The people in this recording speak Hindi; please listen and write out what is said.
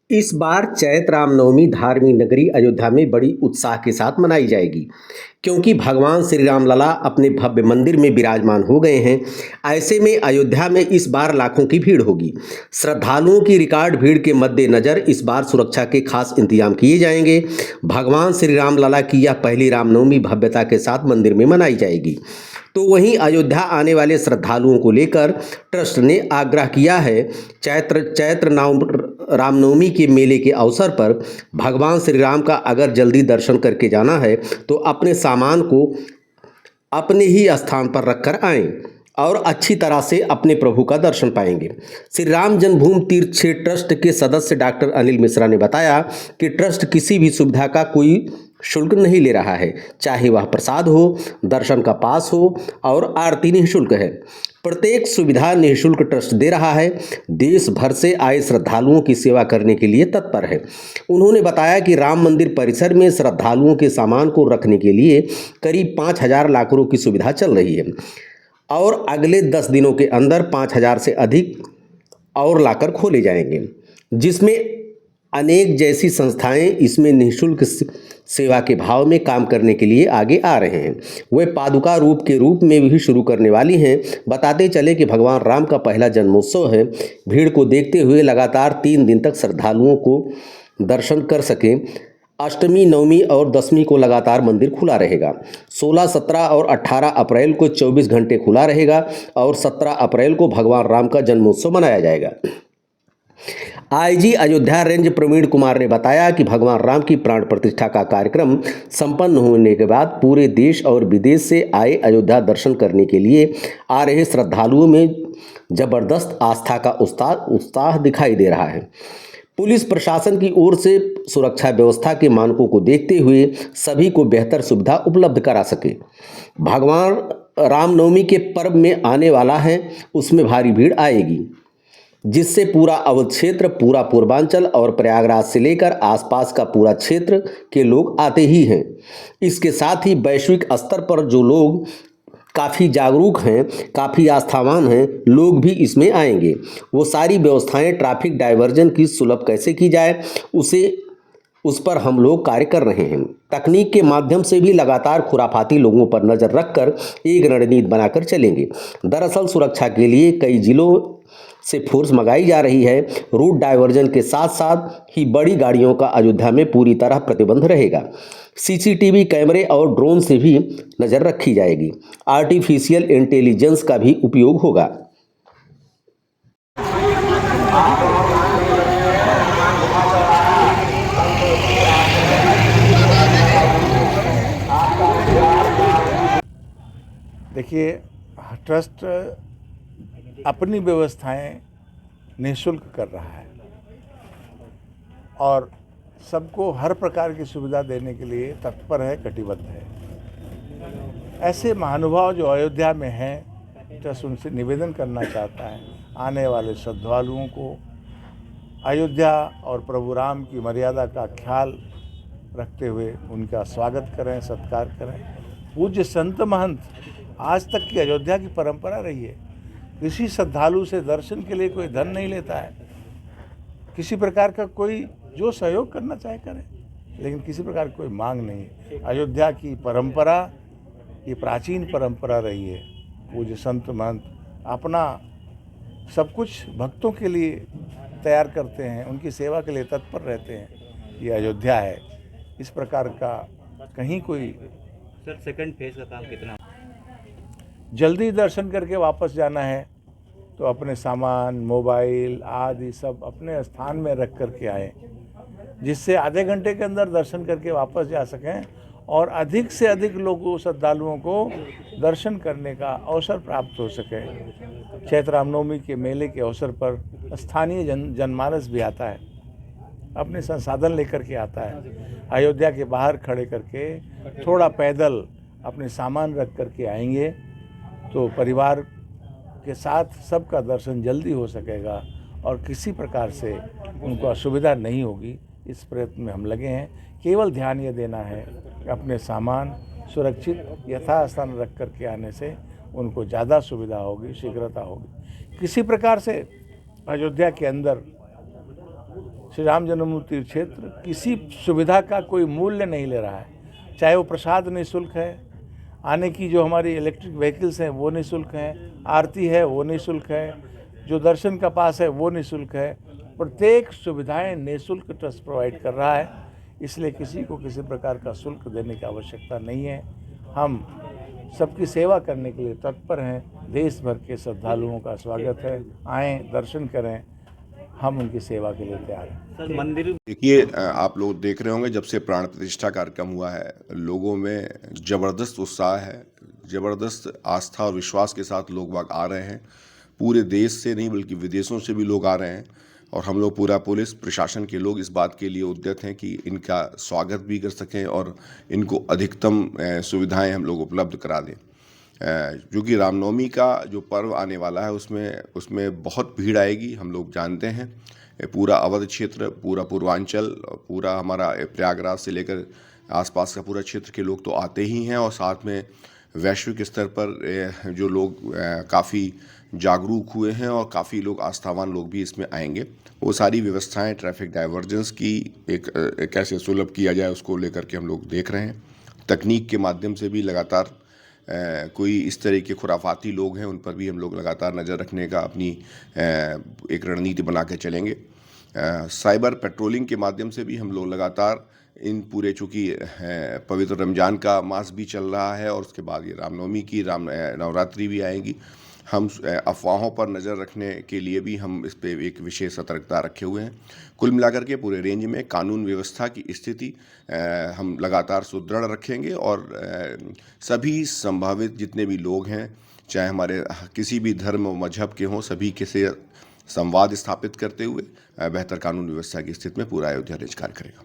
इस बार चैत्र रामनवमी धार्मिक नगरी अयोध्या में बड़ी उत्साह के साथ मनाई जाएगी, क्योंकि भगवान श्री राम लला अपने भव्य मंदिर में विराजमान हो गए हैं। ऐसे में अयोध्या में इस बार लाखों की भीड़ होगी। श्रद्धालुओं की रिकॉर्ड भीड़ के मद्देनजर इस बार सुरक्षा के खास इंतजाम किए जाएंगे। भगवान श्री राम लला की यह पहली रामनवमी भव्यता के साथ मंदिर में मनाई जाएगी। तो वहीं अयोध्या आने वाले श्रद्धालुओं को लेकर ट्रस्ट ने आग्रह किया है। चैत्र रामनवमी के मेले के अवसर पर भगवान श्री राम का अगर जल्दी दर्शन करके जाना है तो अपने सामान को अपने ही स्थान पर रखकर आएं और अच्छी तरह से अपने प्रभु का दर्शन पाएंगे। श्री राम जन्मभूमि तीर्थ क्षेत्र ट्रस्ट के सदस्य डॉक्टर अनिल मिश्रा ने बताया कि ट्रस्ट किसी भी सुविधा का कोई शुल्क नहीं ले रहा है, चाहे वह प्रसाद हो, दर्शन का पास हो और आरती निःशुल्क है। प्रत्येक सुविधा निःशुल्क ट्रस्ट दे रहा है। देश भर से आए श्रद्धालुओं की सेवा करने के लिए तत्पर है। उन्होंने बताया कि राम मंदिर परिसर में श्रद्धालुओं के सामान को रखने के लिए करीब 5,000 लाकरों की सुविधा चल रही है और अगले 10 दिनों के अंदर 5,000 से अधिक और लाकर खोले जाएंगे, जिसमें अनेक जैसी संस्थाएं इसमें निःशुल्क सेवा के भाव में काम करने के लिए आगे आ रहे हैं। वे पादुका रूप के रूप में भी शुरू करने वाली हैं। बताते चले कि भगवान राम का पहला जन्मोत्सव है। भीड़ को देखते हुए लगातार 3 दिन तक श्रद्धालुओं को दर्शन कर सकें। अष्टमी, नवमी और दशमी को लगातार मंदिर खुला रहेगा। 16, 17 और 18 अप्रैल को 24 घंटे खुला रहेगा और 17 अप्रैल को भगवान राम का जन्मोत्सव मनाया जाएगा। आईजी अयोध्या रेंज प्रवीण कुमार ने बताया कि भगवान राम की प्राण प्रतिष्ठा का कार्यक्रम संपन्न होने के बाद पूरे देश और विदेश से आए अयोध्या दर्शन करने के लिए आ रहे श्रद्धालुओं में जबरदस्त आस्था का उत्साह दिखाई दे रहा है। पुलिस प्रशासन की ओर से सुरक्षा व्यवस्था के मानकों को देखते हुए सभी को बेहतर सुविधा उपलब्ध करा सके। भगवान रामनवमी के पर्व में आने वाला है, उसमें भारी भीड़ आएगी, जिससे पूरा अवध क्षेत्र, पूरा पूर्वांचल और प्रयागराज से लेकर आसपास का पूरा क्षेत्र के लोग आते ही हैं। इसके साथ ही वैश्विक स्तर पर जो लोग काफ़ी जागरूक हैं, काफ़ी आस्थावान हैं, लोग भी इसमें आएंगे। वो सारी व्यवस्थाएं ट्रैफिक डाइवर्जन की सुलभ कैसे की जाए उस पर हम लोग कार्य कर रहे हैं। तकनीक के माध्यम से भी लगातार खुराफाती लोगों पर नज़र रखकर एक रणनीति बनाकर चलेंगे। दरअसल सुरक्षा के लिए कई जिलों से फोर्स मंगाई जा रही है। रूट डाइवर्जन के साथ साथ ही बड़ी गाड़ियों का अयोध्या में पूरी तरह प्रतिबंध रहेगा। सीसीटीवी कैमरे और ड्रोन से भी नज़र रखी जाएगी। आर्टिफिशियल इंटेलिजेंस का भी उपयोग होगा। देखिए, ट्रस्ट अपनी व्यवस्थाएं निःशुल्क कर रहा है और सबको हर प्रकार की सुविधा देने के लिए तत्पर है, कटिबद्ध है। ऐसे महानुभाव जो अयोध्या में हैं, ट्रस्ट उनसे निवेदन करना चाहता है, आने वाले श्रद्धालुओं को अयोध्या और प्रभु राम की मर्यादा का ख्याल रखते हुए उनका स्वागत करें, सत्कार करें। पूज्य संत महंत आज तक की अयोध्या की परंपरा रही है। किसी श्रद्धालु से दर्शन के लिए कोई धन नहीं लेता है। किसी प्रकार का कोई जो सहयोग करना चाहे करें, लेकिन किसी प्रकार की कोई मांग नहीं है। अयोध्या की परंपरा ये प्राचीन परंपरा रही है। पूज्य संत महंत अपना सब कुछ भक्तों के लिए तैयार करते हैं, उनकी सेवा के लिए तत्पर रहते हैं। ये अयोध्या है। इस प्रकार का कहीं कोई सर सेकंड फेज का काम कितना? जल्दी दर्शन करके वापस जाना है तो अपने सामान, मोबाइल आदि सब अपने स्थान में रख करके आएँ, जिससे आधे घंटे के अंदर दर्शन करके वापस जा सकें और अधिक से अधिक लोगों, श्रद्धालुओं को दर्शन करने का अवसर प्राप्त हो सके। चैत्र रामनवमी के मेले के अवसर पर स्थानीय जनमानस भी आता है, अपने संसाधन लेकर के आता है। अयोध्या के बाहर खड़े करके थोड़ा पैदल अपने सामान रख करके आएंगे तो परिवार के साथ सबका दर्शन जल्दी हो सकेगा और किसी प्रकार से उनको असुविधा नहीं होगी। इस प्रयत्न में हम लगे हैं। केवल ध्यान ये देना है कि अपने सामान सुरक्षित यथास्थान रख करके आने से उनको ज़्यादा सुविधा होगी, शीघ्रता होगी। किसी प्रकार से अयोध्या के अंदर श्री राम जन्मभूमि तीर्थ क्षेत्र किसी सुविधा का कोई मूल्य नहीं ले रहा है, चाहे वो प्रसाद निःशुल्क है, आने की जो हमारी इलेक्ट्रिक व्हीकल्स हैं वो निःशुल्क हैं, आरती है वो निःशुल्क है, जो दर्शन का पास है वो निःशुल्क है। प्रत्येक सुविधाएं निःशुल्क ट्रस्ट प्रोवाइड कर रहा है, इसलिए किसी को किसी प्रकार का शुल्क देने की आवश्यकता नहीं है। हम सबकी सेवा करने के लिए तत्पर हैं। देश भर के श्रद्धालुओं का स्वागत है, आएँ दर्शन करें, हम उनकी सेवा के लिए तैयार हैं। सर मंदिर देखिए, आप लोग देख रहे होंगे जब से प्राण प्रतिष्ठा कार्यक्रम हुआ है, लोगों में ज़बरदस्त उत्साह है, ज़बरदस्त आस्था और विश्वास के साथ लोग बाग आ रहे हैं। पूरे देश से नहीं बल्कि विदेशों से भी लोग आ रहे हैं और हम लोग पूरा पुलिस प्रशासन के लोग इस बात के लिए उद्यत हैं कि इनका स्वागत भी कर सकें और इनको अधिकतम सुविधाएं हम लोग उपलब्ध करा दें। जो कि रामनवमी का जो पर्व आने वाला है उसमें बहुत भीड़ आएगी, हम लोग जानते हैं। पूरा अवध क्षेत्र, पूरा पूर्वांचल, पूरा हमारा प्रयागराज से लेकर आसपास का पूरा क्षेत्र के लोग तो आते ही हैं और साथ में वैश्विक स्तर पर जो लोग काफ़ी जागरूक हुए हैं और काफ़ी लोग आस्थावान लोग भी इसमें आएंगे। वो सारी व्यवस्थाएं ट्रैफिक डाइवर्जेंस की एक कैसे सुलभ किया जाए उसको लेकर के हम लोग देख रहे हैं। तकनीक के माध्यम से भी लगातार कोई इस तरह के खुराफाती लोग हैं उन पर भी हम लोग लगातार नज़र रखने का अपनी एक रणनीति बना के चलेंगे। साइबर पेट्रोलिंग के माध्यम से भी हम लोग लगातार इन पूरे चूँकि पवित्र रमज़ान का मास भी चल रहा है और उसके बाद ये रामनवमी की नवरात्रि भी आएगी, हम अफवाहों पर नज़र रखने के लिए भी हम इस पे एक विशेष सतर्कता रखे हुए हैं। कुल मिलाकर के पूरे रेंज में कानून व्यवस्था की स्थिति हम लगातार सुदृढ़ रखेंगे और सभी संभावित जितने भी लोग हैं, चाहे हमारे किसी भी धर्म और मजहब के हों, सभी के से संवाद स्थापित करते हुए बेहतर कानून व्यवस्था की स्थिति में पूरा अयोध्या रेंज कार्य करेगा।